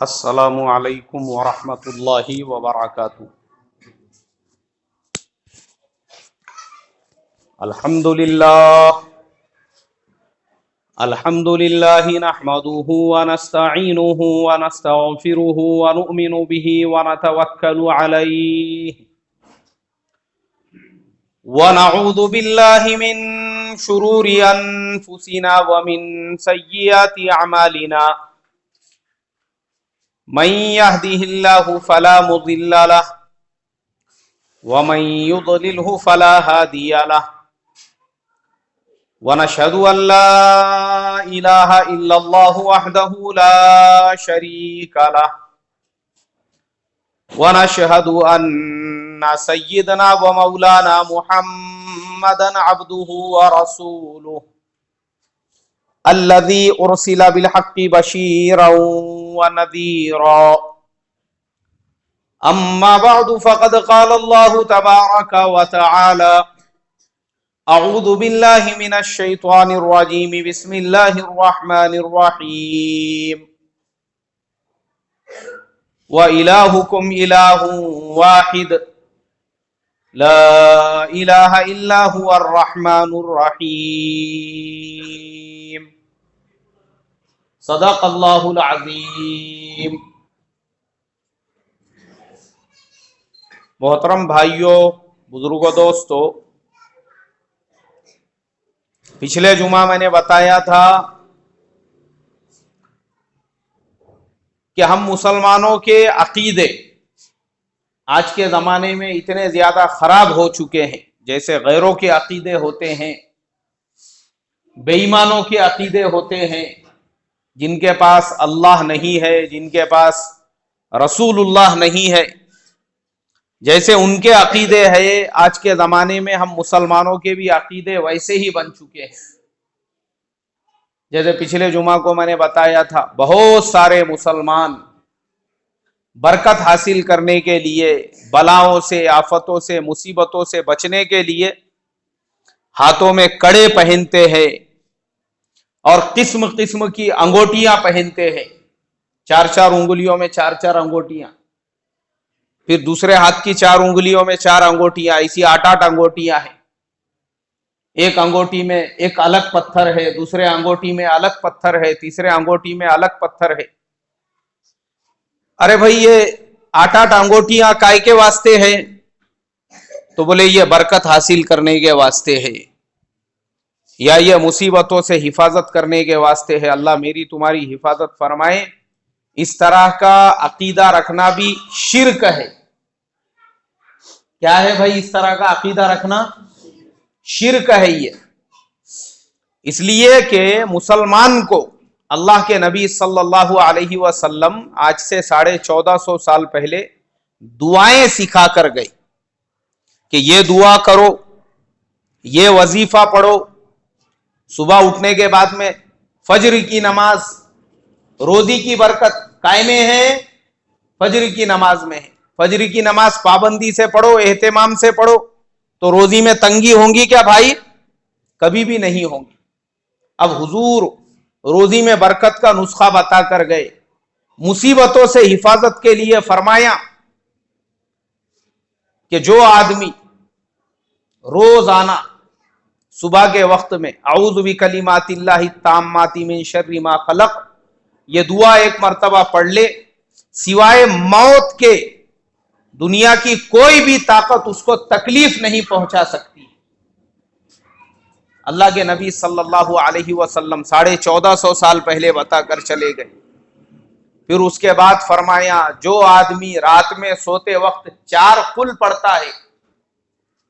अस्सलामु अलैकुम वरहमतुल्लाहि वबरकातुहू। अल्हम्दुलिल्लाहि नहमदुहु व नस्तईनुहु व नस्तगफिरुहु व नुमिनु बिही व नतवक्कलु अलैहि व नऊज़ु बिल्लाहि मिन शुरूरि अनफुसिना व मिन सय्यिआति अमालिना। मन यहदिहिल्लाहु फला मुदिल्ल लहु व मन युद्लिलहु फला हादिय लहु व नशहदु अल्ला इलाहा इल्लल्लाहु वहदहु ला शरीका लहु व नशहदु अन्ना सय्यिदना व मौलाना मुहम्मदन अब्दुहु व रसूलुहु अल्लज़ी उर्सिला बिल हक्कि बशीरन व नज़ीरा। अम्मा बअदु फ़क़द क़ाल अल्लाहु तबारक व तआला अऊज़ु बिल्लाहि मिनश शैतानिर रजीम बिस्मिल्लाहिर रहमानिर रहीम व इलाहुकुम इलाहुन वाहिद ला इलाहा इल्ला हुवर रहमानुर रहीम। सदक़ल्लाहुल अज़ीम। मोहतरम भाइयों, बुजुर्गों, दोस्तों, पिछले जुमा मैंने बताया था कि हम मुसलमानों के अकीदे आज के ज़माने में इतने ज़्यादा ख़राब हो चुके हैं। जैसे गैरों के अकीदे होते हैं, बेईमानों के अकीदे होते हैं, जिनके पास अल्लाह नहीं है, जिनके पास रसूलुल्लाह नहीं है, जैसे उनके अकीदे है, आज के ज़माने में हम मुसलमानों के भी अकीदे वैसे ही बन चुके हैं। जैसे पिछले जुमा को मैंने बताया था, बहुत सारे मुसलमान बरकत हासिल करने के लिए, बलाओं से, आफतों से, मुसीबतों से बचने के लिए हाथों में कड़े पहनते हैं और किस्म किस्म की अंगूठियां पहनते हैं। 4-4 उंगलियों में 4-4 अंगूठियां, फिर दूसरे हाथ की 4 उंगलियों में 4 अंगूठियां, ऐसी 8-8 अंगूठियां हैं। एक अंगूठी में एक अलग पत्थर है, दूसरे अंगूठी में अलग पत्थर है, तीसरे अंगूठी में अलग पत्थर है। अरे भाई, ये 8-8 अंगूठियां काय के वास्ते है? तो बोले ये बरकत हासिल करने के वास्ते है, या ये मुसीबतों से हिफाजत करने के वास्ते है। अल्लाह मेरी तुम्हारी हिफाजत फरमाए। इस तरह का अकीदा रखना भी शिर्क है। क्या है भाई? इस तरह का अकीदा रखना शिर्क है ये। इसलिए कि मुसलमान को अल्लाह के नबी सल्लल्लाहु अलैहि वसल्लम आज से 1450 साल पहले दुआएं सिखा कर गए कि ये दुआ करो, ये वजीफा पढ़ो, सुबह उठने के बाद में फजर की नमाज, रोजी की बरकत कायमे है फजर की नमाज में है। फजर की नमाज पाबंदी से पढ़ो, एहतिमाम से पढ़ो, तो रोजी में तंगी होंगी क्या भाई? कभी भी नहीं होंगी। अब हुजूर रोजी में बरकत का नुस्खा बता कर गए। मुसीबतों से हिफाजत के लिए फरमाया कि जो आदमी रोजाना सुबह के वक्त में औज़ु बिकलिमातिल्लाहि ताम्माति मिन शर्रि मा खलक़, ये दुआ एक मर्तबा पढ़ ले, सिवाय मौत के दुनिया की कोई भी ताकत उसको तकलीफ नहीं पहुंचा सकती। अल्लाह के नबी सल्लल्लाहु अलैहि वसल्लम 1450 साल पहले बताकर चले गए। फिर उसके बाद फरमाया, जो आदमी रात में सोते वक्त 4 कुल पढ़ता है,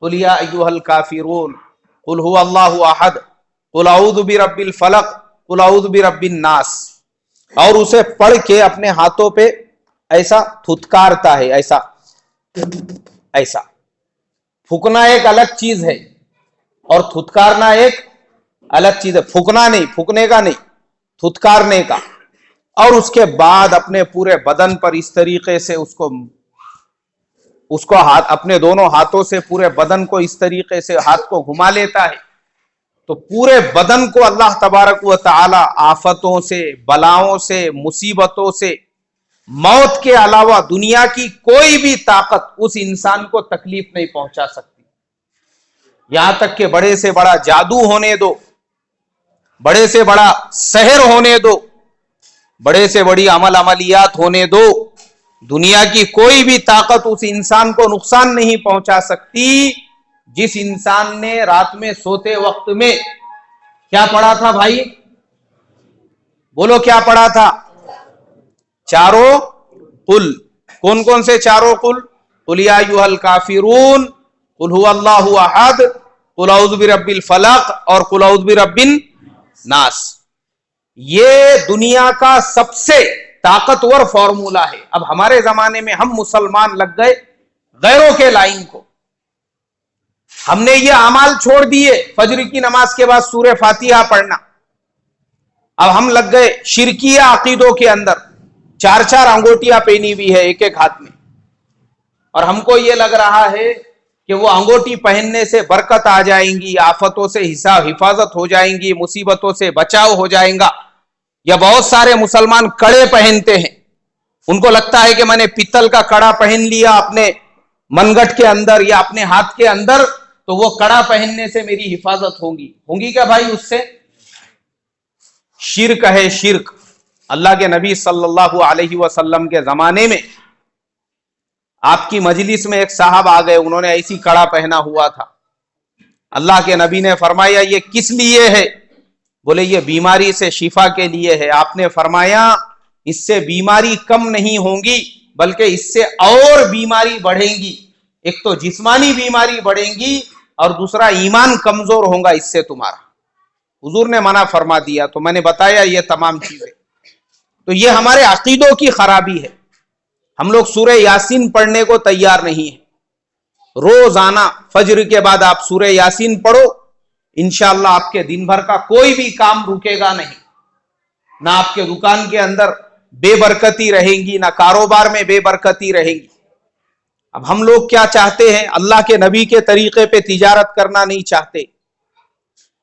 कुल या अय्युहल काफिरून, कुल हुवल्लाहु अहद, कुल औज़ु बिरब्बिल फलक, कुल औज़ु बिरब्बिन नास, और उसे पढ़ के अपने हाथों पे ऐसा थुतकारता है, ऐसा ऐसा। फूकना एक अलग चीज है और थुतकारना एक अलग चीज है। फूकना नहीं, फूकने का नहीं, थुतकारने का। और उसके बाद अपने पूरे बदन पर इस तरीके से उसको हाथ, अपने दोनों हाथों से पूरे बदन को इस तरीके से हाथ को घुमा लेता है, तो पूरे बदन को अल्लाह तबारक व तआला आफतों से, बलाओं से, मुसीबतों से मौत के अलावा दुनिया की कोई भी ताकत उस इंसान को तकलीफ नहीं पहुंचा सकती। यहां तक कि बड़े से बड़ा जादू होने दो, बड़े से बड़ा सहर होने दो, बड़े से बड़ी अमलियात होने दो, दुनिया की कोई भी ताकत उस इंसान को नुकसान नहीं पहुंचा सकती जिस इंसान ने रात में सोते वक्त में क्या पढ़ा था भाई? बोलो क्या पढ़ा था? चारों कुल। कौन कौन से चारों कुल? कुल या अय्युहल काफिरून, कुल हुवल्लाहु अहद, कुल औज़ु बिरब्बिल फलक और कुल औज़ु बिरब्बिन नास। ये दुनिया का सबसे ताकतवर फॉर्मूला है। अब हमारे जमाने में हम मुसलमान लग गए गैरों के लाइन को, हमने ये अमाल छोड़ दिए, फजर की नमाज के बाद सूरह फातिहा पढ़ना। अब हम लग गए शिरकिया अकीदों के अंदर, चार चार अंगूठियां पहनी हुई है एक एक हाथ में, और हमको ये लग रहा है कि वो अंगूठी पहनने से बरकत आ जाएंगी, आफतों से हिफाजत हो जाएंगी, मुसीबतों से बचाव हो जाएगा। या बहुत सारे मुसलमान कड़े पहनते हैं, उनको लगता है कि मैंने पीतल का कड़ा पहन लिया अपने मनगट के अंदर या अपने हाथ के अंदर, तो वो कड़ा पहनने से मेरी हिफाजत होगी क्या भाई? उससे शिर्क है, शिर्क। अल्लाह के नबी सल्लल्लाहु अलैहि वसल्लम के जमाने में आपकी मजलिस में एक साहब आ गए, उन्होंने ऐसी कड़ा पहना हुआ था। अल्लाह के नबी ने फरमाया ये किस लिए है? बोले ये बीमारी से शिफा के लिए है। आपने फरमाया इससे बीमारी कम नहीं होगी बल्कि इससे और बीमारी बढ़ेगी। एक तो जिस्मानी बीमारी बढ़ेगी और दूसरा ईमान कमजोर होगा इससे तुम्हारा। हुजूर ने मना फरमा दिया, तो मैंने बताया ये तमाम चीजें। तो ये हमारे अकीदों की खराबी है। हम लोग सूरह यासीन पढ़ने को तैयार नहीं है। रोजाना फजर के बाद आप सूरह यासीन पढ़ो, इंशाअल्लाह आपके दिन भर का कोई भी काम रुकेगा नहीं। ना आपके दुकान के अंदर बेबरकती रहेगी, ना कारोबार में बेबरकती रहेगी। अब हम लोग क्या चाहते हैं? अल्लाह के नबी के तरीके पे तिजारत करना नहीं चाहते।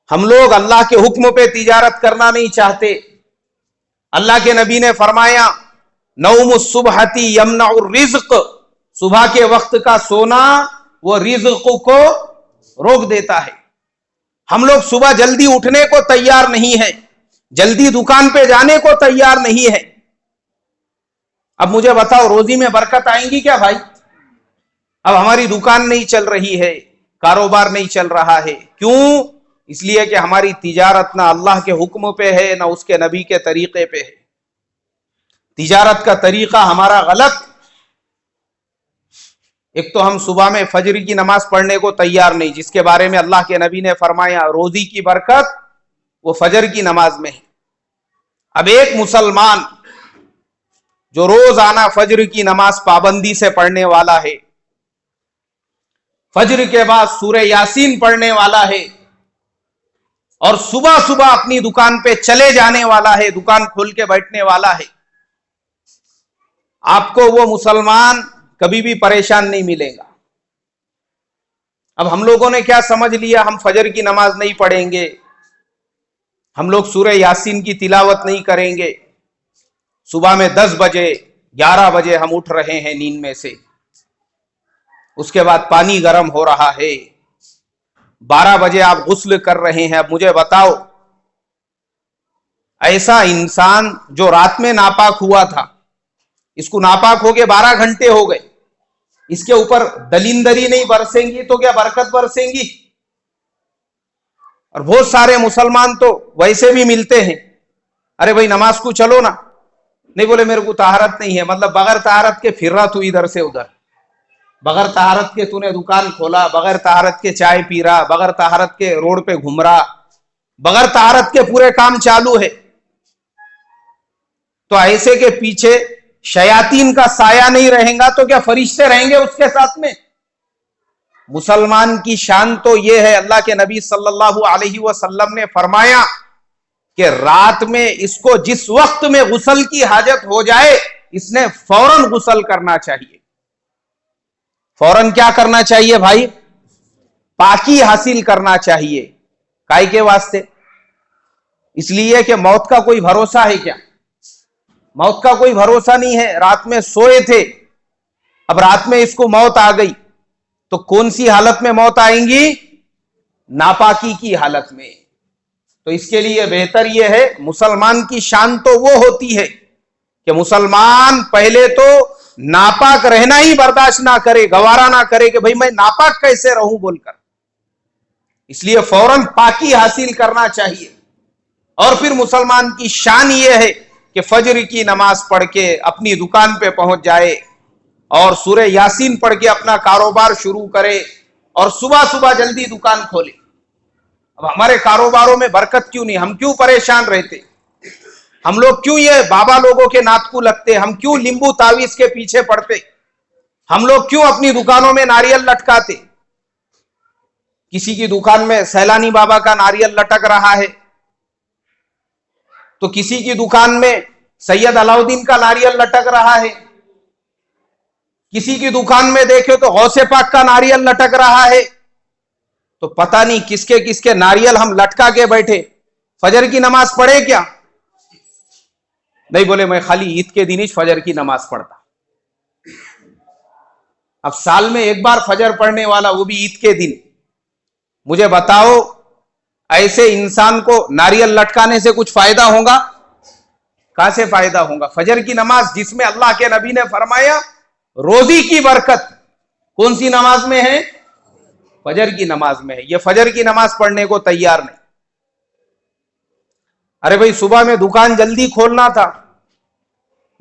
हम लोग अल्लाह के हुक्म पे तिजारत करना नहीं चाहते। अल्लाह के नबी ने फरमाया नौमुस सुबहती यमनउर रिज़्क, सुबह के वक्त का सोना वो रिज़्क को रोक देता है। हम लोग सुबह जल्दी उठने को तैयार नहीं है, जल्दी दुकान पे जाने को तैयार नहीं है। अब मुझे बताओ रोजी में बरकत आएंगी क्या भाई? अब हमारी दुकान नहीं चल रही है, कारोबार नहीं चल रहा है। क्यों? इसलिए कि हमारी तिजारत ना अल्लाह के हुक्म पे है ना उसके नबी के तरीके पे है। तिजारत का तरीका हमारा गलत। एक तो हम सुबह में फजर की नमाज पढ़ने को तैयार नहीं, जिसके बारे में अल्लाह के नबी ने फरमाया रोजी की बरकत वो फजर की नमाज में है। अब एक मुसलमान जो रोजाना फजर की नमाज पाबंदी से पढ़ने वाला है, फजर के बाद सूरह यासीन पढ़ने वाला है और सुबह सुबह अपनी दुकान पे चले जाने वाला है, दुकान खोल के बैठने वाला है, आपको वो मुसलमान कभी भी परेशान नहीं मिलेगा। अब हम लोगों ने क्या समझ लिया? हम फजर की नमाज नहीं पढ़ेंगे, हम लोग सूरह यासीन की तिलावत नहीं करेंगे। सुबह में 10 बजे 11 बजे हम उठ रहे हैं नींद में से, उसके बाद पानी गर्म हो रहा है, 12 बजे आप गुस्ल कर रहे हैं। अब मुझे बताओ, ऐसा इंसान जो रात में नापाक हुआ था, इसको नापाक हो गए 12 घंटे हो गए, इसके ऊपर दलिंदरी नहीं बरसेंगी तो क्या बरकत बरसेंगी? और बहुत सारे मुसलमान तो वैसे भी मिलते हैं, अरे भाई नमाज को चलो ना, नहीं बोले मेरे को तहारत नहीं है। मतलब बगैर तहारत के फिर रहा तू इधर से उधर, बगैर तहारत के तूने दुकान खोला, बगैर तहारत के चाय पी रहा, बगैर तहारत के रोड पे घूम रहा, बगैर तहारत के पूरे काम चालू है। तो ऐसे के पीछे शयातीन का साया नहीं रहेगा तो क्या फरिश्ते रहेंगे उसके साथ में? मुसलमान की शान तो यह है, अल्लाह के नबी सल्लल्लाहु अलैहि वसल्लम ने फरमाया कि रात में इसको जिस वक्त में गुस्ल की हाजत हो जाए, इसने फौरन गुस्ल करना चाहिए। फौरन क्या करना चाहिए भाई? पाकी हासिल करना चाहिए। काहे के वास्ते? इसलिए कि मौत का कोई भरोसा है क्या? मौत का कोई भरोसा नहीं है। रात में सोए थे, अब रात में इसको मौत आ गई, तो कौन सी हालत में मौत आएंगी? नापाकी की हालत में। तो इसके लिए बेहतर यह है, मुसलमान की शान तो वो होती है कि मुसलमान पहले तो नापाक रहना ही बर्दाश्त ना करे, गवारा ना करे कि भाई मैं नापाक कैसे रहूं बोलकर। इसलिए फौरन पाकी हासिल करना चाहिए। और फिर मुसलमान की शान यह है कि फजर की नमाज पढ़ के अपनी दुकान पे पहुंच जाए और सूरह यासीन पढ़ के अपना कारोबार शुरू करे और सुबह सुबह जल्दी दुकान खोले। अब हमारे कारोबारों में बरकत क्यों नहीं? हम क्यों परेशान रहते? हम लोग क्यों ये बाबा लोगों के नातकू लगते? हम क्यों नींबू तावीज के पीछे पड़ते? हम लोग क्यों अपनी दुकानों में नारियल लटकाते? किसी की दुकान में सैलानी बाबा का नारियल लटक रहा है, तो किसी की दुकान में सैयद अलाउद्दीन का नारियल लटक रहा है, किसी की दुकान में देखे तो गौसे पाक का नारियल लटक रहा है। तो पता नहीं किसके किसके नारियल हम लटका के बैठे। फजर की नमाज पढ़े क्या? नहीं, बोले मैं खाली ईद के दिन ही फजर की नमाज पढ़ता। अब साल में एक बार फजर पढ़ने वाला, वो भी ईद के दिन। मुझे बताओ, ऐसे इंसान को नारियल लटकाने से कुछ फायदा होगा? कहां से फायदा होगा? फजर की नमाज जिसमें अल्लाह के नबी ने फरमाया रोजी की बरकत, कौन सी नमाज में है? फजर की नमाज में है। ये फजर की नमाज पढ़ने को तैयार नहीं। अरे भाई सुबह में दुकान जल्दी खोलना था।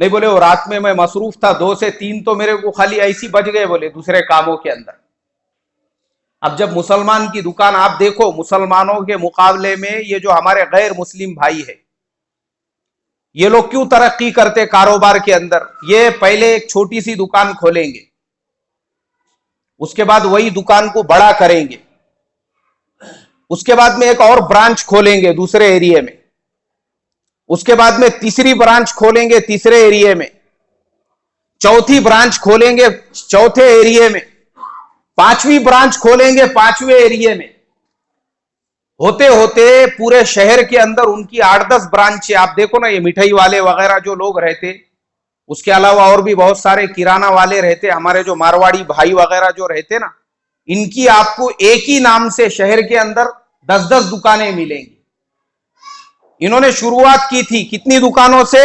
नहीं, बोले वो रात में मैं मसरूफ था, 2 से 3 तो मेरे को खाली ऐसी बच गए, बोले दूसरे कामों के अंदर। अब जब मुसलमान की दुकान आप देखो, मुसलमानों के मुकाबले में ये जो हमारे गैर मुस्लिम भाई है, ये लोग क्यों तरक्की करते कारोबार के अंदर? ये पहले एक छोटी सी दुकान खोलेंगे, उसके बाद वही दुकान को बड़ा करेंगे, उसके बाद में एक और ब्रांच खोलेंगे दूसरे एरिया में, उसके बाद में तीसरी ब्रांच खोलेंगे तीसरे एरिया में, चौथी ब्रांच खोलेंगे चौथे एरिया में, 5वीं ब्रांच खोलेंगे 5वें एरिया में। होते होते पूरे शहर के अंदर उनकी 8-10 ब्रांचें। आप देखो ना, ये मिठाई वाले वगैरह जो लोग रहते, उसके अलावा और भी बहुत सारे किराना वाले रहते, हमारे जो मारवाड़ी भाई वगैरह जो रहते ना, इनकी आपको एक ही नाम से शहर के अंदर 10-10 दुकानें मिलेंगी। इन्होंने शुरुआत की थी कितनी दुकानों से?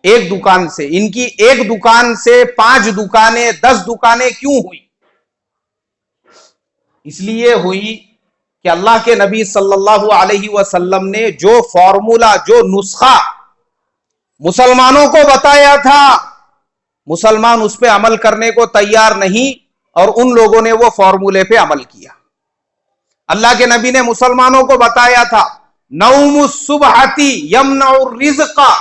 एक दुकान से। इनकी एक दुकान से 5 दुकानें, 10 दुकानें क्यों हुई? इसलिए हुई कि अल्लाह के नबी सल्लल्लाहु अलैहि वसल्लम ने जो फॉर्मूला, जो नुस्खा मुसलमानों को बताया था, मुसलमान उस पर अमल करने को तैयार नहीं, और उन लोगों ने वो फॉर्मूले पे अमल किया। अल्लाह के नबी ने मुसलमानों को बताया था, नौमुस सुबहती यमनउर रिज़्क़ा,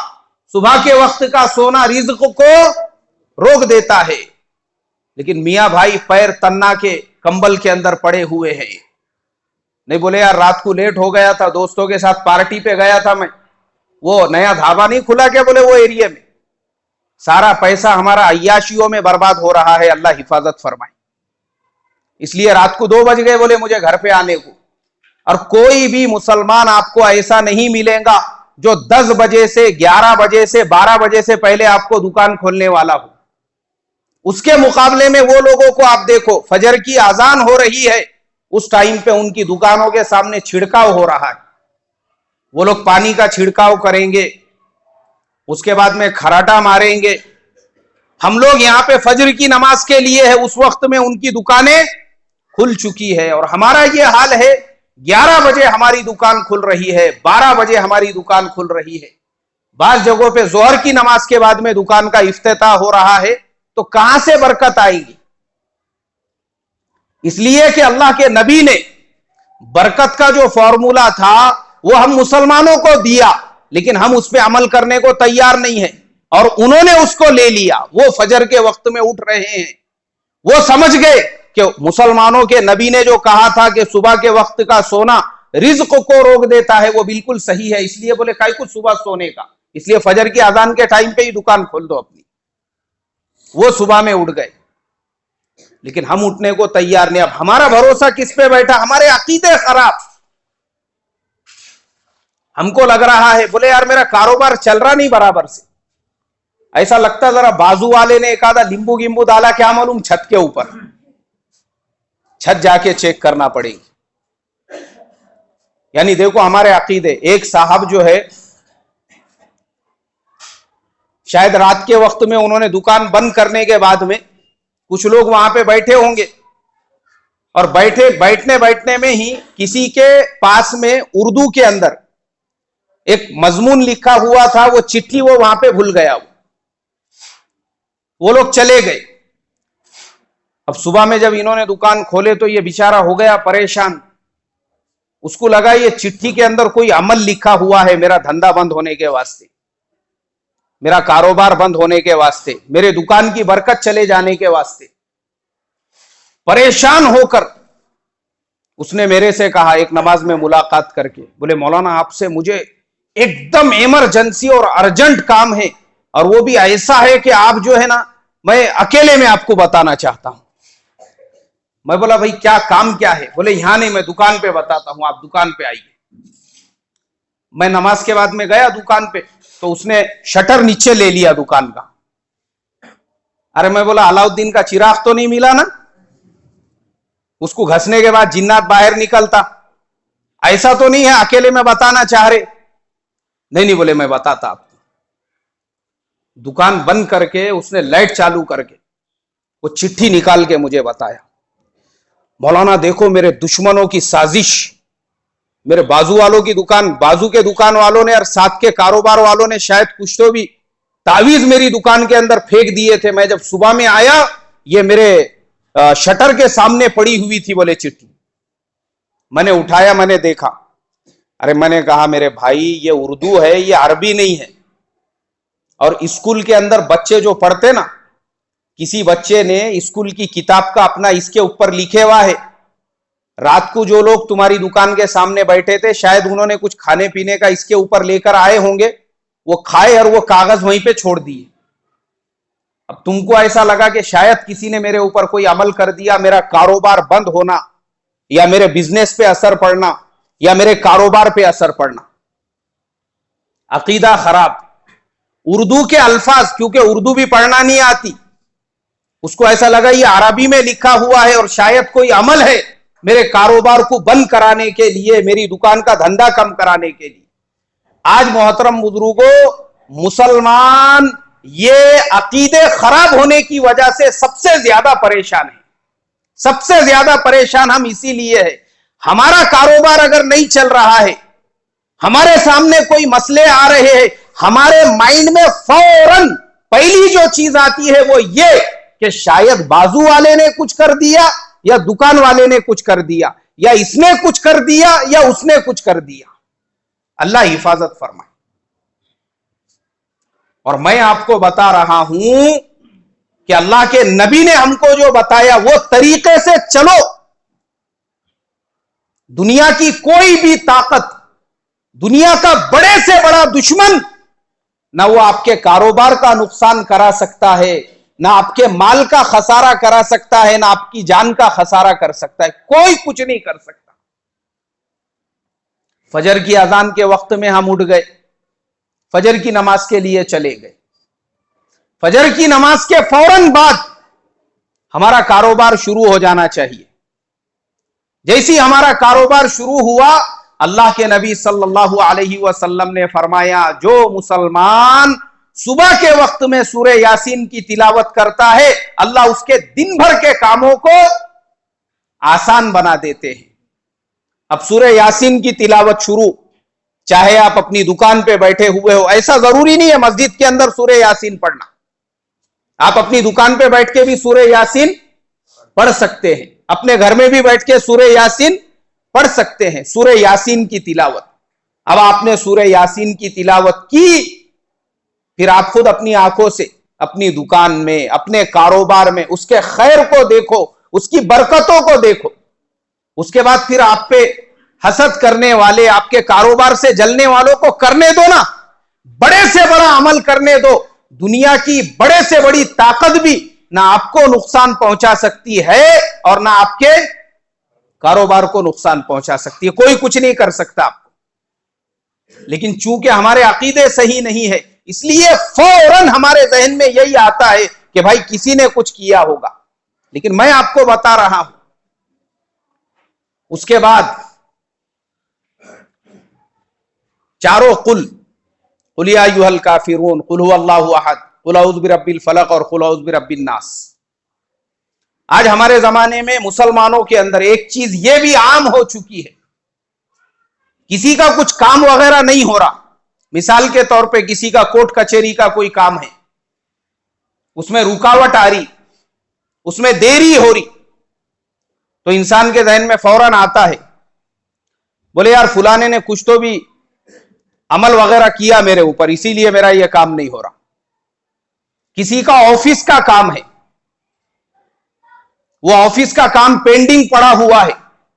सुबह के वक्त का सोना रिज़्क़ को रोक देता है। लेकिन मियां भाई पैर तन्ना के कंबल के अंदर पड़े हुए हैं। नहीं, बोले यार रात को लेट हो गया था, दोस्तों के साथ पार्टी पे गया था मैं, वो नया ढाबा नहीं खुला क्या बोले वो एरिया में, सारा पैसा हमारा अय्याशियों में बर्बाद हो रहा है, अल्लाह हिफाजत फरमाए। इसलिए रात को 2 बज गए बोले मुझे घर पे आने को। और कोई भी मुसलमान आपको ऐसा नहीं मिलेगा जो 10 बजे से 11 बजे से 12 बजे से पहले आपको दुकान खोलने वाला हो। उसके मुकाबले में वो लोगों को आप देखो, फजर की आजान हो रही है, उस टाइम पे उनकी दुकानों के सामने छिड़काव हो रहा है। वो लोग पानी का छिड़काव करेंगे, उसके बाद में खराटा मारेंगे। हम लोग यहां पे फजर की नमाज के लिए है, उस वक्त में उनकी दुकानें खुल चुकी है। और हमारा ये हाल है, 11 बजे हमारी दुकान खुल रही है, 12 बजे हमारी दुकान खुल रही है। बाज़ जगहों पे जोहर की नमाज के बाद में दुकान का इफ्तिताह हो रहा है। तो कहां से बरकत आएगी? इसलिए कि अल्लाह के नबी ने बरकत का जो फॉर्मूला था वो हम मुसलमानों को दिया, लेकिन हम उस पर अमल करने को तैयार नहीं है, और उन्होंने उसको ले लिया। वो फजर के वक्त में उठ रहे हैं, वो समझ गए कि मुसलमानों के नबी ने जो कहा था कि सुबह के वक्त का सोना रिज़्क़ को रोक देता है, वो बिल्कुल सही है। इसलिए बोले काहे कुछ सुबह सोने का, इसलिए फजर की अजान के टाइम पे ही दुकान खोल दो अपनी। वो सुबह में उठ गए, लेकिन हम उठने को तैयार नहीं। अब हमारा भरोसा किस पे बैठा? हमारे अकीदे खराब। हमको लग रहा है, बोले यार मेरा कारोबार चल रहा नहीं बराबर से, ऐसा लगता जरा बाजू वाले ने एक आधा नींबू गिंबू डाला, क्या मालूम छत के ऊपर। छत जाके चेक करना पड़ेगी। यानी देखो हमारे अकीदे, एक साहब जो है शायद रात के वक्त में उन्होंने दुकान बंद करने के बाद में कुछ लोग वहां पे बैठे होंगे और बैठने में ही किसी के पास में उर्दू के अंदर एक मजमून लिखा हुआ था, वो चिट्ठी वो वहां पे भूल गया। वो लोग चले गए। अब सुबह में जब इन्होंने दुकान खोले तो ये बेचारा हो गया परेशान। उसको लगा ये चिट्ठी के अंदर कोई अमल लिखा हुआ है मेरा धंधा बंद होने के वास्ते, मेरा कारोबार बंद होने के वास्ते, मेरे दुकान की बरकत चले जाने के वास्ते। परेशान होकर उसने मेरे से कहा एक नमाज में मुलाकात करके, बोले मौलाना आपसे मुझे एकदम इमरजेंसी और अर्जेंट काम है, और वो भी ऐसा है कि आप जो है ना, मैं अकेले में आपको बताना चाहता हूं। मैं बोला भाई क्या काम क्या है? बोले यहां नहीं, मैं दुकान पे बताता हूं, आप दुकान पे आइए। मैं नमाज के बाद में गया दुकान पे, तो उसने शटर नीचे ले लिया दुकान का। अरे मैं बोला अलाउद्दीन का चिराग तो नहीं मिला ना? उसको घसने के बाद जिन्नात बाहर निकलता, ऐसा तो नहीं है अकेले में बताना चाह रहे? नहीं बोले मैं बताता आपको। दुकान बंद करके उसने लाइट चालू करके वो चिट्ठी निकाल के मुझे बताया, मौलाना देखो मेरे दुश्मनों की साजिश, मेरे बाजू वालों की दुकान, बाजू के दुकान वालों ने और साथ के कारोबार वालों ने शायद कुछ तो भी तावीज मेरी दुकान के अंदर फेंक दिए थे। मैं जब सुबह में आया ये मेरे शटर के सामने पड़ी हुई थी बोले चिट्ठी। मैंने उठाया, मैंने देखा। अरे मैंने कहा मेरे भाई ये उर्दू है, ये अरबी नहीं है। और स्कूल के अंदर बच्चे जो पढ़ते ना, किसी बच्चे ने स्कूल की किताब का अपना इसके ऊपर लिखे हुआ है। रात को जो लोग तुम्हारी दुकान के सामने बैठे थे शायद उन्होंने कुछ खाने पीने का इसके ऊपर लेकर आए होंगे, वो खाए और वो कागज वहीं पे छोड़ दिए। अब तुमको ऐसा लगा कि शायद किसी ने मेरे ऊपर कोई अमल कर दिया, मेरा कारोबार बंद होना या मेरे बिजनेस पे असर पड़ना या मेरे कारोबार पे असर पड़ना। अकीदा खराब। उर्दू के अल्फाज, क्योंकि उर्दू भी पढ़ना नहीं आती, उसको ऐसा लगा ये अरबी में लिखा हुआ है और शायद कोई अमल है मेरे कारोबार को बंद कराने के लिए, मेरी दुकान का धंधा कम कराने के लिए। आज मोहतरम बुजुर्गों, मुसलमान ये अकीदे खराब होने की वजह से सबसे ज्यादा परेशान है। सबसे ज्यादा परेशान हम इसीलिए है, हमारा कारोबार अगर नहीं चल रहा है, हमारे सामने कोई मसले आ रहे हैं, हमारे माइंड में फौरन पहली जो चीज आती है वो ये कि शायद बाजू वाले ने कुछ कर दिया या दुकान वाले ने कुछ कर दिया या इसने कुछ कर दिया या उसने कुछ कर दिया। अल्लाह हिफाजत फरमाए। और मैं आपको बता रहा हूं कि अल्लाह के नबी ने हमको जो बताया वो तरीके से चलो। दुनिया की कोई भी ताकत, दुनिया का बड़े से बड़ा दुश्मन ना वो आपके कारोबार का नुकसान करा सकता है, ना आपके माल का खसारा करा सकता है, ना आपकी जान का खसारा कर सकता है। कोई कुछ नहीं कर सकता। फजर की अजान के वक्त में हम उठ गए, फजर की नमाज के लिए चले गए। फजर की नमाज के फौरन बाद हमारा कारोबार शुरू हो जाना चाहिए। जैसी हमारा कारोबार शुरू हुआ, अल्लाह के नबी सल्लल्लाहु अलैहि वसल्लम ने फरमाया, जो मुसलमान सुबह के वक्त में सूरह यासीन की तिलावत करता है, अल्लाह उसके दिन भर के कामों को आसान बना देते हैं। अब सूरह यासीन की तिलावत शुरू, चाहे आप अपनी दुकान पे बैठे हुए हो, ऐसा जरूरी नहीं है मस्जिद के अंदर सूरह यासीन पढ़ना। आप अपनी दुकान पे बैठ के भी सूरह यासीन पढ़ सकते हैं, अपने घर में भी बैठ के सूरह यासीन पढ़ सकते हैं। सूरह यासीन की तिलावत, अब आपने सूरह यासीन की तिलावत की, फिर आप खुद अपनी आंखों से अपनी दुकान में, अपने कारोबार में उसके खैर को देखो, उसकी बरकतों को देखो। उसके बाद फिर आप पे हसद करने वाले, आपके कारोबार से जलने वालों को करने दो ना, बड़े से बड़ा अमल करने दो। दुनिया की बड़े से बड़ी ताकत भी ना आपको नुकसान पहुंचा सकती है और ना आपके कारोबार को नुकसान पहुंचा सकती है। कोई कुछ नहीं कर सकता आपको। लेकिन चूंकि हमारे अकीदे सही नहीं है, इसलिए फौरन हमारे जहन में यही आता है कि भाई किसी ने कुछ किया होगा। लेकिन मैं आपको बता रहा हूं, उसके बाद चारों कुल या अय्युहल काफिरून, कुल हुवल्लाहु अहद, कुल औज़ु बिरब्बिल फलक और कुल औज़ु बिरब्बिन नास। आज हमारे जमाने में मुसलमानों के अंदर एक चीज यह भी आम हो चुकी है, किसी का कुछ काम वगैरह नहीं हो रहा, मिसाल के तौर पे किसी का कोर्ट कचहरी का कोई काम है, उसमें रुकावट आ रही, उसमें देरी हो रही, तो इंसान के जहन में फौरन आता है, बोले यार फुलाने ने कुछ तो भी अमल वगैरह किया मेरे ऊपर, इसीलिए मेरा यह काम नहीं हो रहा। किसी का ऑफिस का काम है, वो ऑफिस का काम पेंडिंग पड़ा हुआ है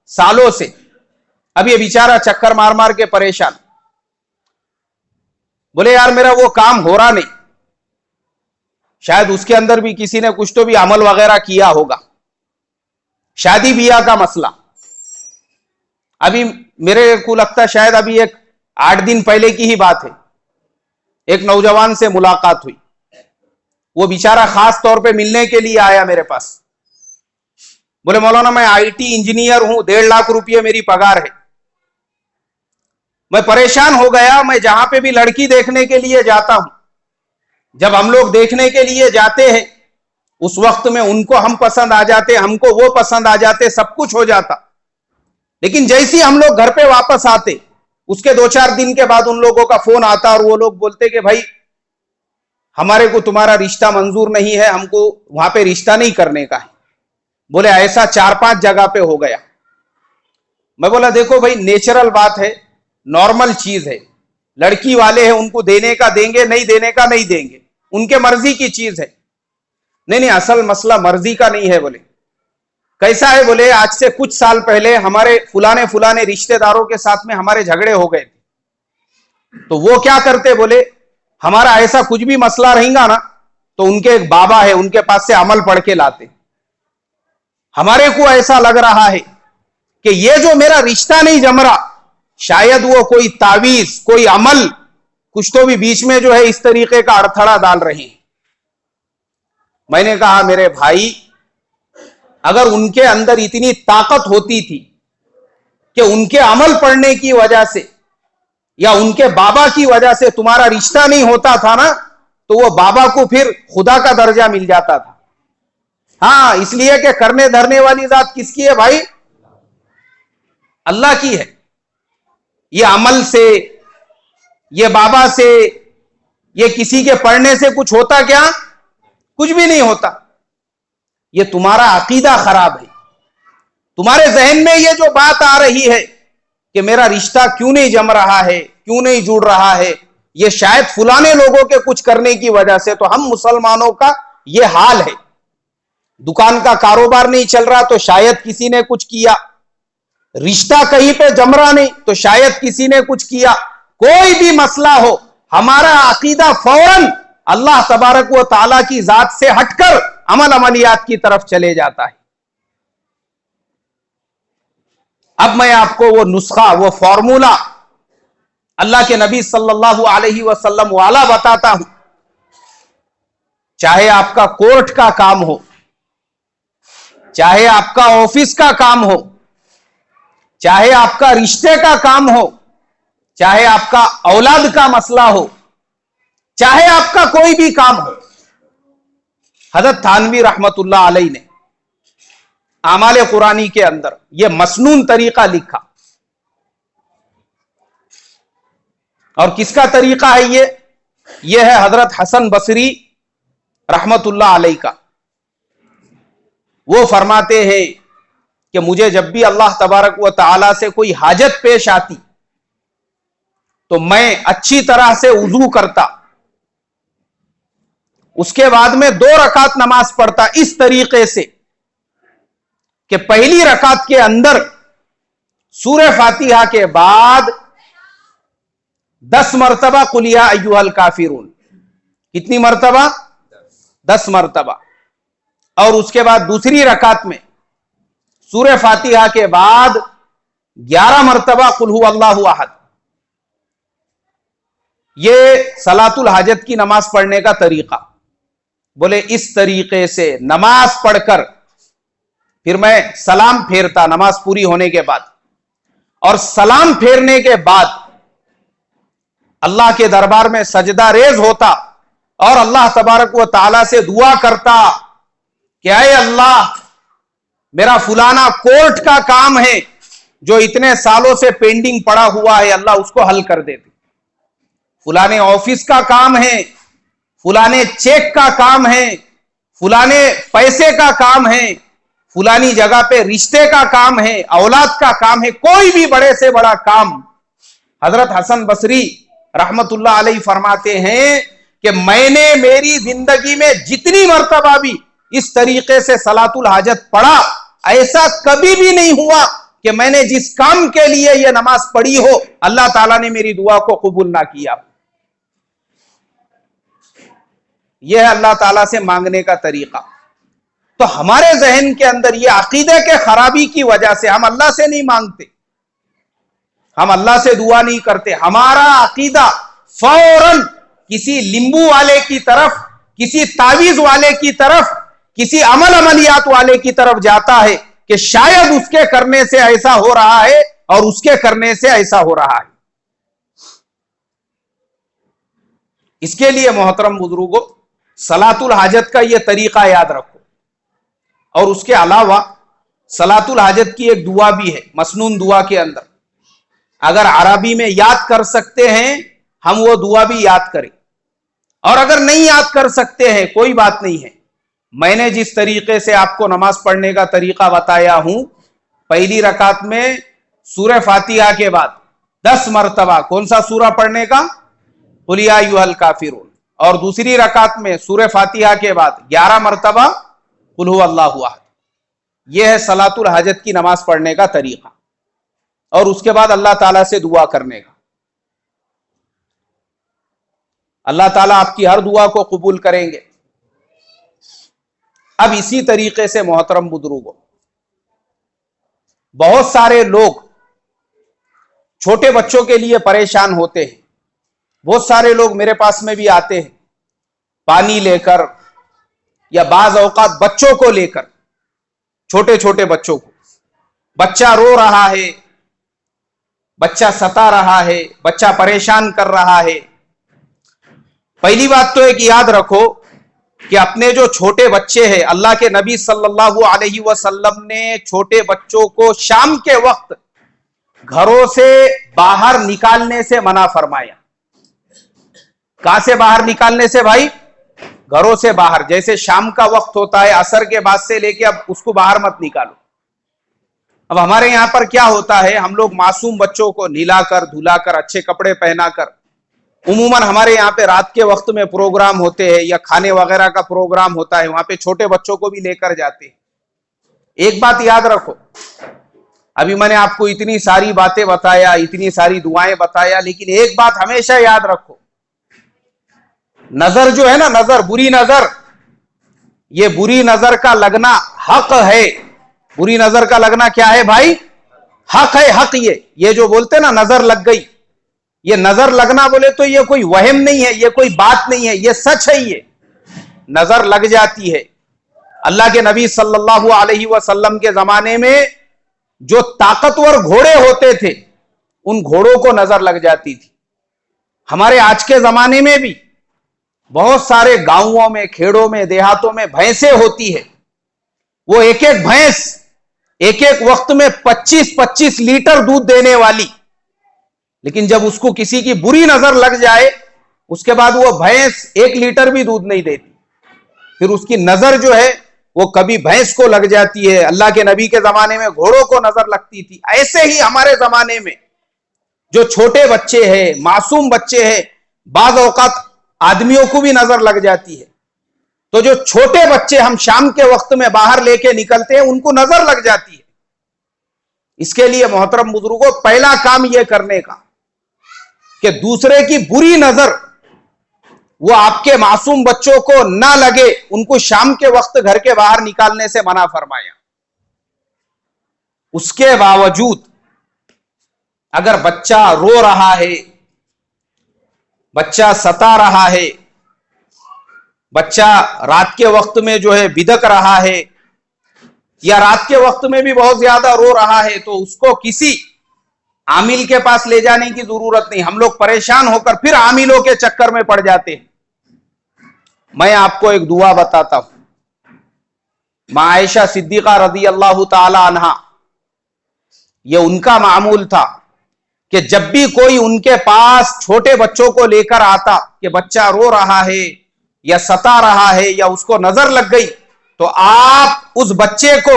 सालों से, अब ये बेचारा चक्कर मार मार के परेशान, बोले यार मेरा वो काम हो रहा नहीं, शायद उसके अंदर भी किसी ने कुछ तो भी अमल वगैरह किया होगा। शादी ब्याह का मसला, अभी मेरे को लगता है शायद अभी 8 दिन पहले की ही बात है, एक नौजवान से मुलाकात हुई, वो बेचारा खास तौर पे मिलने के लिए आया मेरे पास, बोले मौलाना मैं आईटी इंजीनियर हूं, 1.5 लाख रुपये मेरी पगार है। मैं परेशान हो गया, मैं जहां पे भी लड़की देखने के लिए जाता हूं, जब हम लोग देखने के लिए जाते हैं उस वक्त में उनको हम पसंद आ जाते, हमको वो पसंद आ जाते, सब कुछ हो जाता, लेकिन जैसे ही हम लोग घर पे वापस आते उसके 2-4 दिन के बाद उन लोगों का फोन आता और वो लोग बोलते कि भाई हमारे को तुम्हारा रिश्ता मंजूर नहीं है, हमको वहां पे रिश्ता नहीं करने का है। बोले ऐसा 4-5 जगह पे हो गया। मैं बोला देखो भाई नेचुरल बात है, नॉर्मल चीज है, लड़की वाले हैं उनको देने का देंगे, नहीं देने का नहीं देंगे, उनके मर्जी की चीज है। नहीं असल मसला मर्जी का नहीं है। बोले कैसा है? बोले आज से कुछ साल पहले हमारे फुलाने रिश्तेदारों के साथ में हमारे झगड़े हो गए थे, तो वो क्या करते, बोले हमारा ऐसा कुछ भी मसला रहेगा ना तो उनके एक बाबा है उनके पास से अमल पढ़ के लाते। हमारे को ऐसा लग रहा है कि ये जो मेरा रिश्ता नहीं जम रहा, शायद वो कोई तावीज कोई अमल कुछ तो भी बीच में जो है इस तरीके का अड़थड़ा डाल रहे हैं। मैंने कहा मेरे भाई अगर उनके अंदर इतनी ताकत होती थी कि उनके अमल पढ़ने की वजह से या उनके बाबा की वजह से तुम्हारा रिश्ता नहीं होता था ना, तो वो बाबा को फिर खुदा का दर्जा मिल जाता था। हाँ, इसलिए कि करने धरने वाली जात किसकी है भाई? अल्लाह की है। ये अमल से, ये बाबा से, ये किसी के पढ़ने से कुछ होता क्या? कुछ भी नहीं होता। ये तुम्हारा अकीदा खराब है। तुम्हारे जहन में ये जो बात आ रही है कि मेरा रिश्ता क्यों नहीं जम रहा है, क्यों नहीं जुड़ रहा है, ये शायद फुलाने लोगों के कुछ करने की वजह से। तो हम मुसलमानों का ये हाल है, दुकान का कारोबार नहीं चल रहा तो शायद किसी ने कुछ किया, रिश्ता कहीं पे जम रहा नहीं तो शायद किसी ने कुछ किया। कोई भी मसला हो, हमारा अकीदा फौरन अल्लाह तबारक व ताला की जात से हटकर अमल अमलियात की तरफ चले जाता है। अब मैं आपको वो नुस्खा, वो फॉर्मूला अल्लाह के नबी सल्लल्लाहु अलैहि वसल्लम वाला बताता हूं। चाहे आपका कोर्ट का काम हो, चाहे आपका ऑफिस का काम हो, चाहे आपका रिश्ते का काम हो, चाहे आपका औलाद का मसला हो, चाहे आपका कोई भी काम हो, हजरत थानवी रहमतुल्लाह अलैह ने आमाल कुरानी के अंदर यह मसनून तरीका लिखा। और किसका तरीका है ये है हजरत हसन बसरी रहमतुल्लाह अलैह का। वो फरमाते हैं कि मुझे जब भी अल्लाह तबारक व तआला से कोई हाजत पेश आती तो मैं अच्छी तरह से वुजू करता, उसके बाद में 2 रकात नमाज पढ़ता इस तरीके से कि पहली रकात के अंदर सूरह फातिहा के बाद 10 मरतबा कुल या अय्युहल काफिरून। कितनी मरतबा? 10 मरतबा। और उसके बाद दूसरी रकात में सूरह फातिहा के बाद 11 मरतबा कुल हुवल्लाहु अहद। ये सलातुल हाजत की नमाज पढ़ने का तरीका। बोले इस तरीके से नमाज पढ़कर फिर मैं सलाम फेरता नमाज पूरी होने के बाद, और सलाम फेरने के बाद अल्लाह के दरबार में सजदा रेज होता और अल्लाह तबारक व ताला से दुआ करता कि ऐ अल्लाह, मेरा फुलाना कोर्ट का काम है जो इतने सालों से पेंडिंग पड़ा हुआ है, अल्लाह उसको हल कर देते। फुलाने ऑफिस का काम है, फुलाने चेक का काम है, फुलाने पैसे का काम है, फुलानी जगह पे रिश्ते का काम है, औलाद का काम है, कोई भी बड़े से बड़ा काम। हजरत हसन बसरी रहमतुल्लाह अलैहि फरमाते हैं कि मैंने मेरी जिंदगी में जितनी मर्तबा भी इस तरीके से सलातुल हाजत पढ़ा, ऐसा कभी भी नहीं हुआ कि मैंने जिस काम के लिए यह नमाज पढ़ी हो अल्लाह ताला ने मेरी दुआ को कबूल ना किया। यह है अल्लाह ताला से मांगने का तरीका। तो हमारे जहन के अंदर यह अकीदे के खराबी की वजह से हम अल्लाह से नहीं मांगते, हम अल्लाह से दुआ नहीं करते। हमारा अकीदा फौरन किसी लिंबू वाले की तरफ, किसी तावीज वाले की तरफ, किसी अमलियात वाले की तरफ जाता है कि शायद उसके करने से ऐसा हो रहा है और उसके करने से ऐसा हो रहा है। इसके लिए मोहतरम बुजुर्गों, सलातुल हाजत का यह तरीका याद रखो। और उसके अलावा सलातुल हाजत की एक दुआ भी है मसनून दुआ के अंदर, अगर अरबी में याद कर सकते हैं हम वो दुआ भी याद करें, और अगर नहीं याद कर सकते हैं कोई बात नहीं है। मैंने जिस तरीके से आपको नमाज पढ़ने का तरीका बताया हूं, पहली रकात में सूरह फातिहा के बाद 10 मरतबा कौन सा सूरा पढ़ने का, कुल या अय्युहल काफिरून, और दूसरी रकात में सूरह फातिहा के बाद 11 मरतबा कुल हु अल्लाहु अहद। यह है सलातुल हाजत की नमाज पढ़ने का तरीका, और उसके बाद अल्लाह ताला से दुआ करने का। अल्लाह ताला आपकी हर दुआ को कबूल करेंगे। अब इसी तरीके से मोहतरम बुजुर्गों, बहुत सारे लोग छोटे बच्चों के लिए परेशान होते हैं। बहुत सारे लोग मेरे पास में भी आते हैं पानी लेकर, या बाज औकात बच्चों को लेकर, छोटे छोटे बच्चों को। बच्चा रो रहा है, बच्चा सता रहा है, बच्चा परेशान कर रहा है। पहली बात तो एक याद रखो कि अपने जो छोटे बच्चे हैं, अल्लाह के नबी सल्लल्लाहु अलैहि वसल्लम ने छोटे बच्चों को शाम के वक्त घरों से बाहर निकालने से मना फरमाया। कहां से बाहर निकालने से भाई? घरों से बाहर। जैसे शाम का वक्त होता है, असर के बाद से लेके अब उसको बाहर मत निकालो। अब हमारे यहां पर क्या होता है, हम लोग मासूम बच्चों को नहलाकर धुलाकर अच्छे कपड़े पहनाकर, उमूमन हमारे यहाँ पे रात के वक्त में प्रोग्राम होते हैं या खाने वगैरह का प्रोग्राम होता है, वहां पे छोटे बच्चों को भी लेकर जाते हैं। एक बात याद रखो, अभी मैंने आपको इतनी सारी बातें बताया, इतनी सारी दुआएं बताया, लेकिन एक बात हमेशा याद रखो, नजर जो है ना, नजर, बुरी नजर, ये बुरी नजर का लगना हक है। बुरी नजर का लगना क्या है भाई? हक है, हक। ये जो बोलते ना नजर लग गई, ये नजर लगना बोले तो ये कोई वहम नहीं है, ये कोई बात नहीं है, ये सच है। ये नजर लग जाती है। अल्लाह के नबी सल्लल्लाहु अलैहि वसल्लम के जमाने में जो ताकतवर घोड़े होते थे, उन घोड़ों को नजर लग जाती थी। हमारे आज के जमाने में भी बहुत सारे गांवों में, खेड़ों में, देहातों में भैंसें होती है। वो एक एक भैंस एक एक वक्त में 25-25 लीटर दूध देने वाली, लेकिन जब उसको किसी की बुरी नजर लग जाए, उसके बाद वो भैंस 1 लीटर भी दूध नहीं देती। फिर उसकी नजर जो है वो कभी भैंस को लग जाती है। अल्लाह के नबी के जमाने में घोड़ों को नजर लगती थी। ऐसे ही हमारे जमाने में जो छोटे बच्चे हैं, मासूम बच्चे हैं, बाज़ औक़ात आदमियों को भी नजर लग जाती है। तो जो छोटे बच्चे हम शाम के वक्त में बाहर लेके निकलते हैं, उनको नजर लग जाती है। इसके लिए मोहतरम बुजुर्गों, पहला काम यह करने का कि दूसरे की बुरी नजर वो आपके मासूम बच्चों को ना लगे, उनको शाम के वक्त घर के बाहर निकालने से मना फरमाया। उसके बावजूद अगर बच्चा रो रहा है, बच्चा सता रहा है, बच्चा रात के वक्त में जो है बिदक रहा है, या रात के वक्त में भी बहुत ज्यादा रो रहा है, तो उसको किसी आमिल के पास ले जाने की जरूरत नहीं। हम लोग परेशान होकर फिर आमिलों के चक्कर में पड़ जाते हैं। मैं आपको एक दुआ बताता हूं। मां आयशा सिद्दीका रज़ी अल्लाह ताला अन्हा, ये उनका मामूल था कि जब भी कोई उनके पास छोटे बच्चों को लेकर आता कि बच्चा रो रहा है या सता रहा है या उसको नजर लग गई, तो आप उस बच्चे को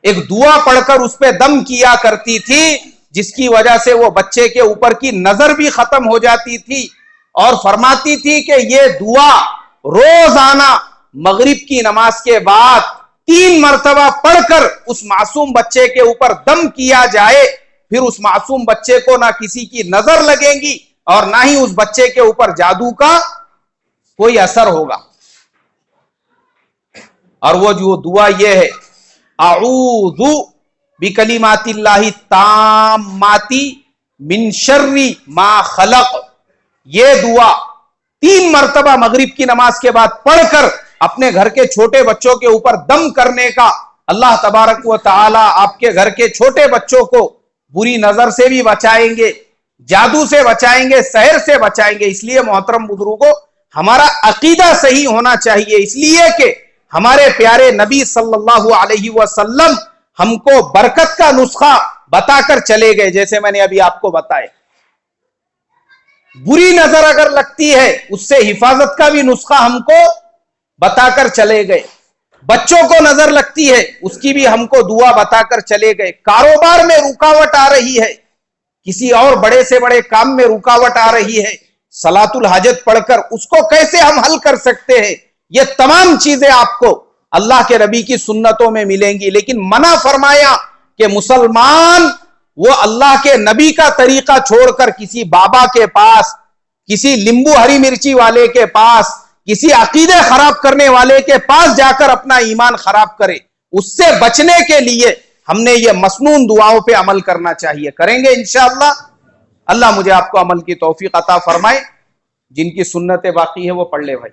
एक दुआ पढ़कर उस पर दम किया करती थी, जिसकी वजह से वो बच्चे के ऊपर की नजर भी खत्म हो जाती थी। और फरमाती थी कि ये दुआ रोजाना मगरिब की नमाज के बाद 3 मरतबा पढ़कर उस मासूम बच्चे के ऊपर दम किया जाए, फिर उस मासूम बच्चे को ना किसी की नजर लगेगी और ना ही उस बच्चे के ऊपर जादू का कोई असर होगा। और वो जो दुआ ये है, आऊज़ु बिकलिमातिल्लाहि ताम्माति मिन शर्रि मा खलक, ये दुआ 3 मरतबा मगरिब की नमाज के बाद पढ़कर अपने घर के छोटे बच्चों के ऊपर दम करने का अल्लाह तबारक व तआला आपके घर के छोटे बच्चों को बुरी नजर से भी बचाएंगे, जादू से बचाएंगे, सहर से बचाएंगे। इसलिए मोहतरम बुजुर्गों, हमारा अकीदा सही होना चाहिए, इसलिए कि हमारे प्यारे नबी सल्लल्लाहु अलैहि वसल्लम हमको बरकत का नुस्खा बताकर चले गए। जैसे मैंने अभी आपको बताया, बुरी नजर अगर लगती है उससे हिफाजत का भी नुस्खा हमको बताकर चले गए। बच्चों को नजर लगती है उसकी भी हमको दुआ बताकर चले गए। कारोबार में रुकावट आ रही है, किसी और बड़े से बड़े काम में रुकावट आ रही है, सलातुल हाजत पढ़कर उसको कैसे हम हल कर सकते हैं, ये तमाम चीजें आपको अल्लाह के नबी की सुन्नतों में मिलेंगी। लेकिन मना फरमाया कि मुसलमान वो अल्लाह के नबी का तरीका छोड़कर किसी बाबा के पास, किसी नींबू हरी मिर्ची वाले के पास, किसी अकीदे खराब करने वाले के पास जाकर अपना ईमान खराब करे। उससे बचने के लिए हमने ये मसनून दुआओं पे अमल करना चाहिए। करेंगे इंशाअल्लाह। अल्लाह मुझे आपको अमल की तौफीक अता फरमाए। जिनकी सुन्नतें बाकी है वो पढ़ ले भाई।